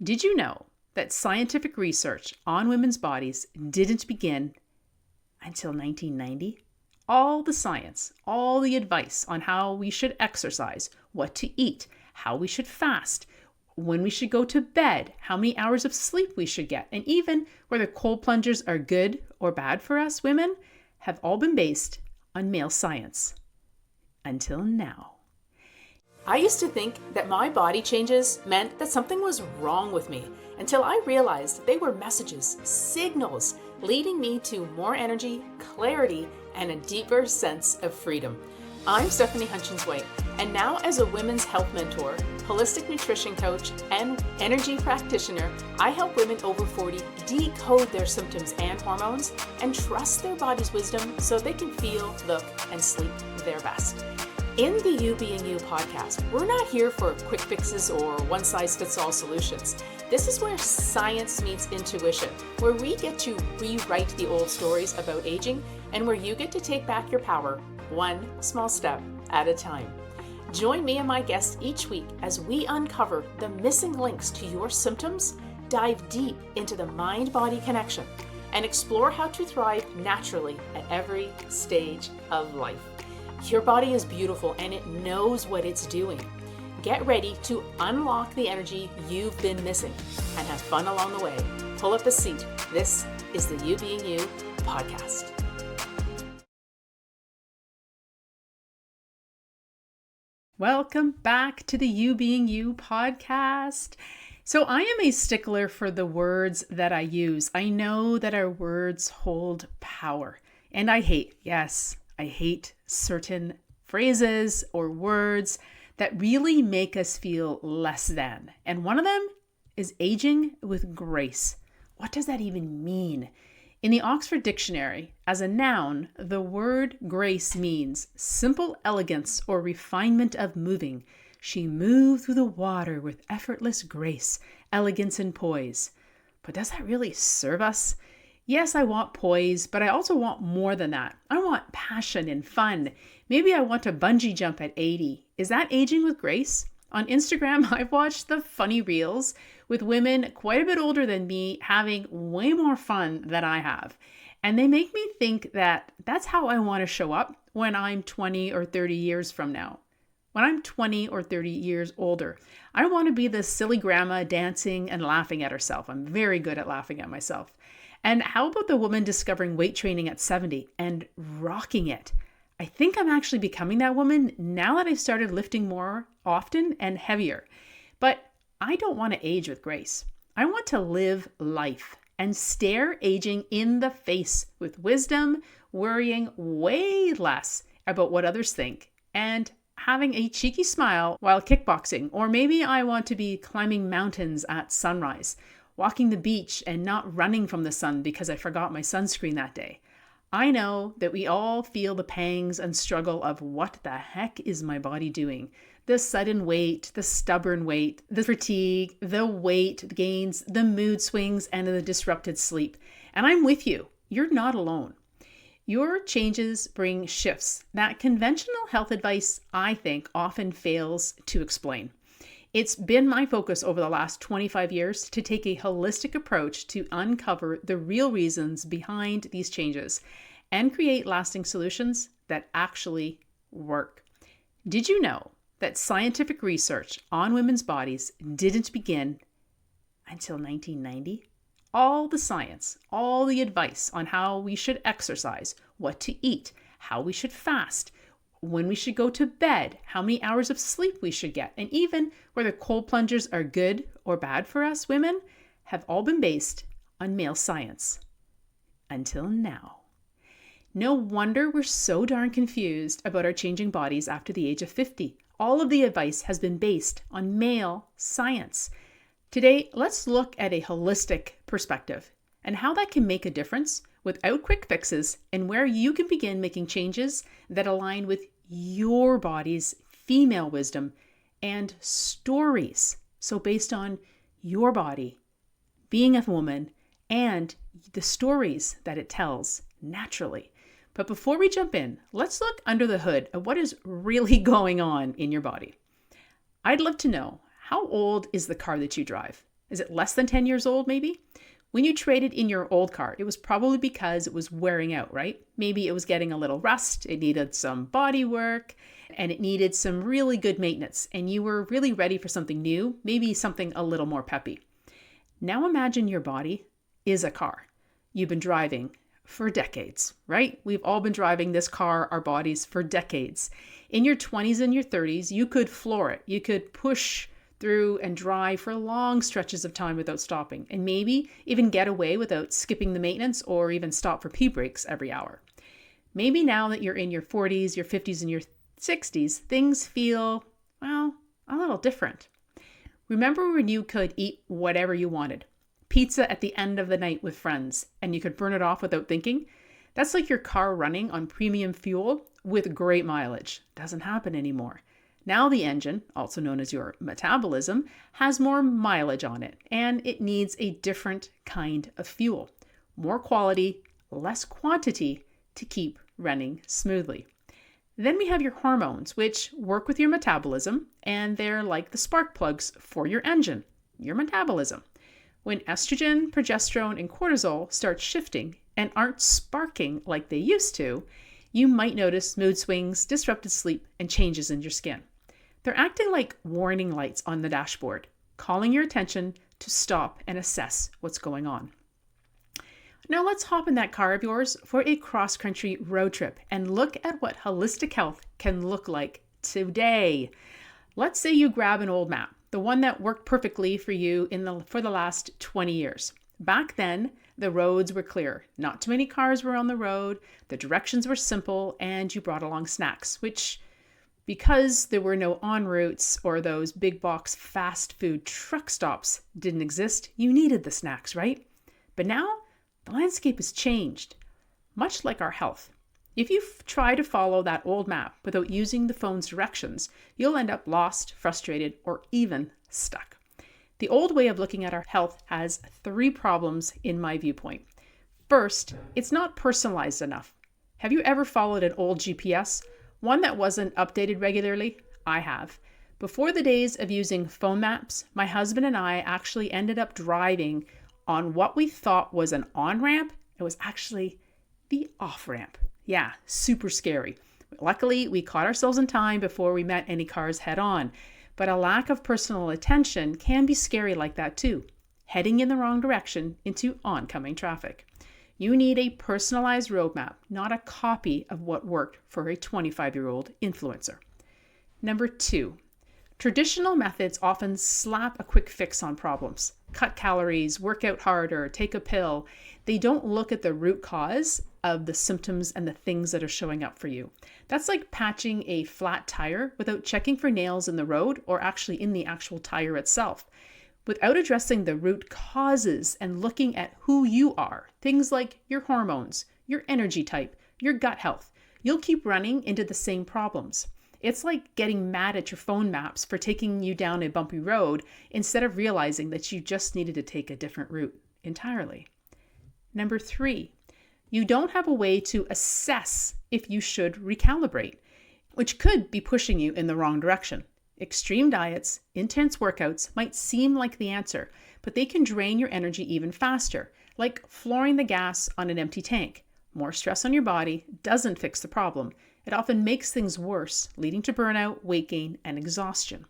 Did you know that scientific research on women's bodies didn't begin until 1990? All the science, all the advice on how we should exercise, what to eat, how we should fast, when we should go to bed, how many hours of sleep we should get, and even whether cold plungers are good or bad for us women, have all been based on male science. Until now. I used to think that my body changes meant that something was wrong with me until I realized they were messages, signals, leading me to more energy, clarity, and a deeper sense of freedom. I'm Stephanie Hutchins-White, and now as a women's health mentor, holistic nutrition coach, and energy practitioner, I help women over 40 decode their symptoms and hormones and trust their body's wisdom so they can feel, look, and sleep their best. In the You Being You podcast, we're not here for quick fixes or one-size-fits-all solutions. This is where science meets intuition, where we get to rewrite the old stories about aging, and where you get to take back your power one small step at a time. Join me and my guests each week as we uncover the missing links to your symptoms, dive deep into the mind-body connection, and explore how to thrive naturally at every stage of life. Your body is beautiful and it knows what it's doing. Get ready to unlock the energy you've been missing and have fun along the way. Pull up a seat. This is the You Being You podcast. Welcome back to the You Being You podcast. So I am a stickler for the words that I use. I know that our words hold power, and I hate certain phrases or words that really make us feel less than. And one of them is aging with grace. What does that even mean? In the Oxford Dictionary, as a noun, the word grace means simple elegance or refinement of moving. She moved through the water with effortless grace, elegance, and poise. But does that really serve us? Yes, I want poise, but I also want more than that. I want passion and fun. Maybe I want to bungee jump at 80. Is that aging with grace? On Instagram, I've watched the funny reels with women quite a bit older than me having way more fun than I have. And they make me think that that's how I want to show up when I'm 20 or 30 years from now. When I'm 20 or 30 years older, I want to be the silly grandma dancing and laughing at herself. I'm very good at laughing at myself. And how about the woman discovering weight training at 70 and rocking it? I think I'm actually becoming that woman now that I've started lifting more often and heavier. But I don't want to age with grace. I want to live life and stare aging in the face with wisdom, worrying way less about what others think, and having a cheeky smile while kickboxing. Or maybe I want to be climbing mountains at sunrise, walking the beach and not running from the sun because I forgot my sunscreen that day. I know that we all feel the pangs and struggle of what the heck is my body doing? The sudden weight, the stubborn weight, the fatigue, the weight gains, the mood swings, and the disrupted sleep. And I'm with you. You're not alone. Your changes bring shifts that conventional health advice, I think, often fails to explain. It's been my focus over the last 25 years to take a holistic approach to uncover the real reasons behind these changes and create lasting solutions that actually work. Did you know that scientific research on women's bodies didn't begin until 1990? All the science, all the advice on how we should exercise, what to eat, how we should fast, when we should go to bed, how many hours of sleep we should get, and even whether cold plungers are good or bad for us women, have all been based on male science. Until now. No wonder we're so darn confused about our changing bodies after the age of 50. All of the advice has been based on male science. Today, let's look at a holistic perspective and how that can make a difference without quick fixes, and where you can begin making changes that align with your body's female wisdom and stories. So based on your body, being a woman, and the stories that it tells naturally. But before we jump in, let's look under the hood of what is really going on in your body. I'd love to know, how old is the car that you drive? Is it less than 10 years old maybe? When you traded in your old car, it was probably because it was wearing out, right? Maybe it was getting a little rust, it needed some body work, and it needed some really good maintenance, and you were really ready for something new, maybe something a little more peppy. Now imagine your body is a car. You've been driving for decades, right? We've all been driving this car, our bodies, for decades. In your 20s and your 30s, you could floor it. You could push through and drive for long stretches of time without stopping, and maybe even get away without skipping the maintenance or even stop for pee breaks every hour. Maybe now that you're in your 40s, your 50s, and your 60s, things feel, well, a little different. Remember when you could eat whatever you wanted? Pizza at the end of the night with friends, and you could burn it off without thinking? That's like your car running on premium fuel with great mileage. Doesn't happen anymore. Now the engine, also known as your metabolism, has more mileage on it, and it needs a different kind of fuel. More quality, less quantity to keep running smoothly. Then we have your hormones, which work with your metabolism, and they're like the spark plugs for your engine, your metabolism. When estrogen, progesterone, and cortisol start shifting and aren't sparking like they used to, you might notice mood swings, disrupted sleep, and changes in your skin. They're acting like warning lights on the dashboard, calling your attention to stop and assess what's going on. Now let's hop in that car of yours for a cross-country road trip and look at what holistic health can look like today. Let's say you grab an old map, the one that worked perfectly for you for the last 20 years. Back then, the roads were clear. Not too many cars were on the road, the directions were simple, and you brought along snacks, which, because there were no en routes or those big box fast food truck stops didn't exist, you needed the snacks, right? But now the landscape has changed, much like our health. If you try to follow that old map without using the phone's directions, you'll end up lost, frustrated, or even stuck. The old way of looking at our health has 3 problems in my viewpoint. First, it's not personalized enough. Have you ever followed an old GPS? One that wasn't updated regularly? I have. Before the days of using phone maps, my husband and I actually ended up driving on what we thought was an on-ramp. It was actually the off-ramp. Yeah, super scary. Luckily, we caught ourselves in time before we met any cars head-on. But a lack of personal attention can be scary like that too, heading in the wrong direction into oncoming traffic. You need a personalized roadmap, not a copy of what worked for a 25-year-old influencer. Number 2, traditional methods often slap a quick fix on problems. Cut calories, work out harder, take a pill. They don't look at the root cause of the symptoms and the things that are showing up for you. That's like patching a flat tire without checking for nails in the road or actually in the actual tire itself. Without addressing the root causes and looking at who you are, things like your hormones, your energy type, your gut health, you'll keep running into the same problems. It's like getting mad at your phone maps for taking you down a bumpy road instead of realizing that you just needed to take a different route entirely. Number 3, you don't have a way to assess if you should recalibrate, which could be pushing you in the wrong direction. Extreme diets, intense workouts might seem like the answer, but they can drain your energy even faster, like flooring the gas on an empty tank. More stress on your body doesn't fix the problem. It often makes things worse, leading to burnout, weight gain, and exhaustion.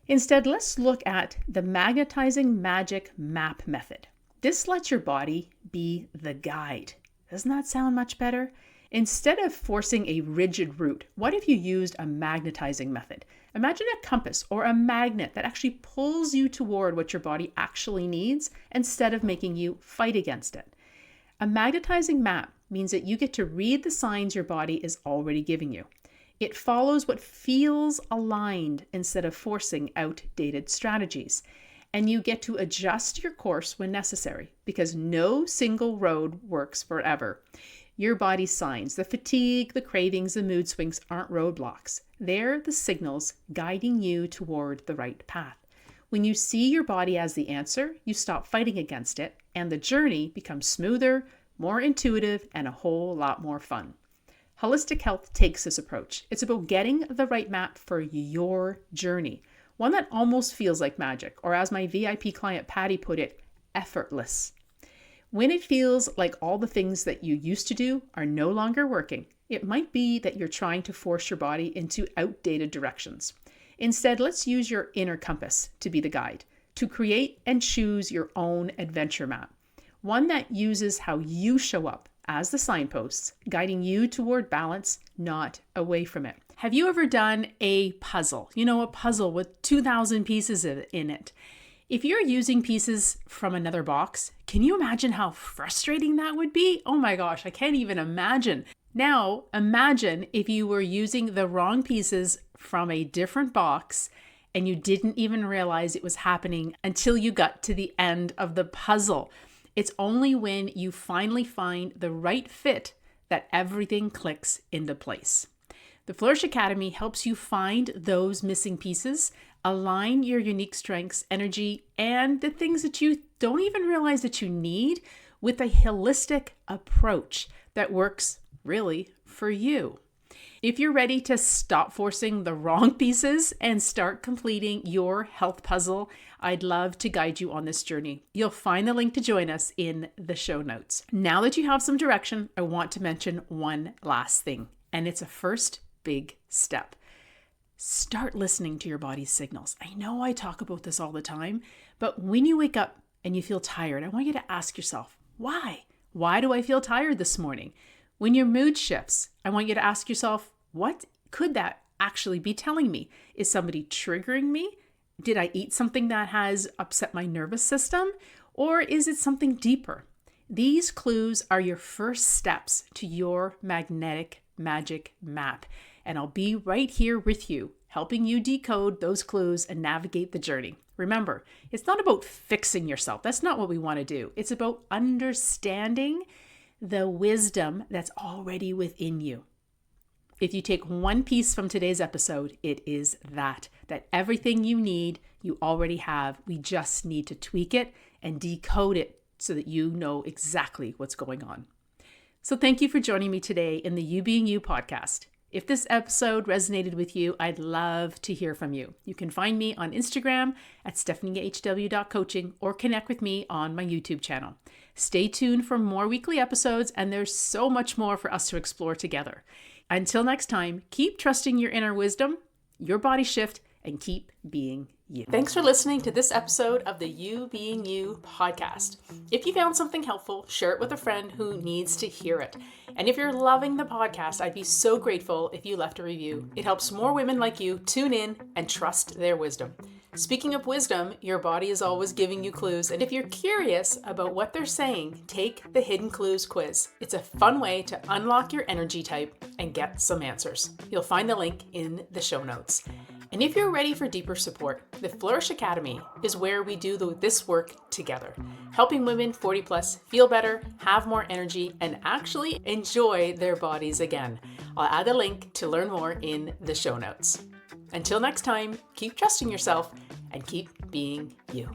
Instead, let's look at the magnetizing magic map method. This lets your body be the guide. Doesn't that sound much better? Instead of forcing a rigid route, what if you used a magnetizing method? Imagine a compass or a magnet that actually pulls you toward what your body actually needs instead of making you fight against it. A magnetizing map means that you get to read the signs your body is already giving you. It follows what feels aligned instead of forcing outdated strategies. And you get to adjust your course when necessary because no single road works forever. Your body's signs, the fatigue, the cravings, the mood swings aren't roadblocks. They're the signals guiding you toward the right path. When you see your body as the answer, you stop fighting against it, and the journey becomes smoother, more intuitive, and a whole lot more fun. Holistic health takes this approach. It's about getting the right map for your journey. one that almost feels like magic, or as my VIP client Patty put it, effortless. When it feels like all the things that you used to do are no longer working, it might be that you're trying to force your body into outdated directions. Instead, let's use your inner compass to be the guide, to create and choose your own adventure map, one that uses how you show up as the signposts, guiding you toward balance, not away from it. Have you ever done a puzzle? A puzzle with 2,000 pieces in it. If you're using pieces from another box, can you imagine how frustrating that would be? Oh my gosh, I can't even imagine. Now, imagine if you were using the wrong pieces from a different box and you didn't even realize it was happening until you got to the end of the puzzle. It's only when you finally find the right fit that everything clicks into place. The Flourish Academy helps you find those missing pieces, align your unique strengths, energy, and the things that you don't even realize that you need with a holistic approach that works really for you. If you're ready to stop forcing the wrong pieces and start completing your health puzzle, I'd love to guide you on this journey. You'll find the link to join us in the show notes. Now that you have some direction, I want to mention one last thing, and it's a first big step. Start listening to your body's signals. I know I talk about this all the time, but when you wake up and you feel tired, I want you to ask yourself, why? Why do I feel tired this morning? When your mood shifts, I want you to ask yourself, what could that actually be telling me? Is somebody triggering me? Did I eat something that has upset my nervous system? Or is it something deeper? These clues are your first steps to your magnetic magic map. And I'll be right here with you, helping you decode those clues and navigate the journey. Remember, it's not about fixing yourself. That's not what we want to do. It's about understanding the wisdom that's already within you. If you take one piece from today's episode, it is that everything you need, you already have. We just need to tweak it and decode it so that you know exactly what's going on. So thank you for joining me today in the You Being You podcast. If this episode resonated with you, I'd love to hear from you. You can find me on Instagram at stephaniehw.coaching or connect with me on my YouTube channel. Stay tuned for more weekly episodes, and there's so much more for us to explore together. Until next time, keep trusting your inner wisdom, your body shift, and keep being you. Thanks for listening to this episode of the You Being You podcast. If you found something helpful, share it with a friend who needs to hear it. And if you're loving the podcast, I'd be so grateful if you left a review. It helps more women like you tune in and trust their wisdom. Speaking of wisdom, your body is always giving you clues. And if you're curious about what they're saying, take the Hidden Clues quiz. It's a fun way to unlock your energy type and get some answers. You'll find the link in the show notes. And if you're ready for deeper support, the Flourish Academy is where we do this work together, helping women 40 plus feel better, have more energy, and actually enjoy their bodies again. I'll add a link to learn more in the show notes. Until next time, keep trusting yourself and keep being you.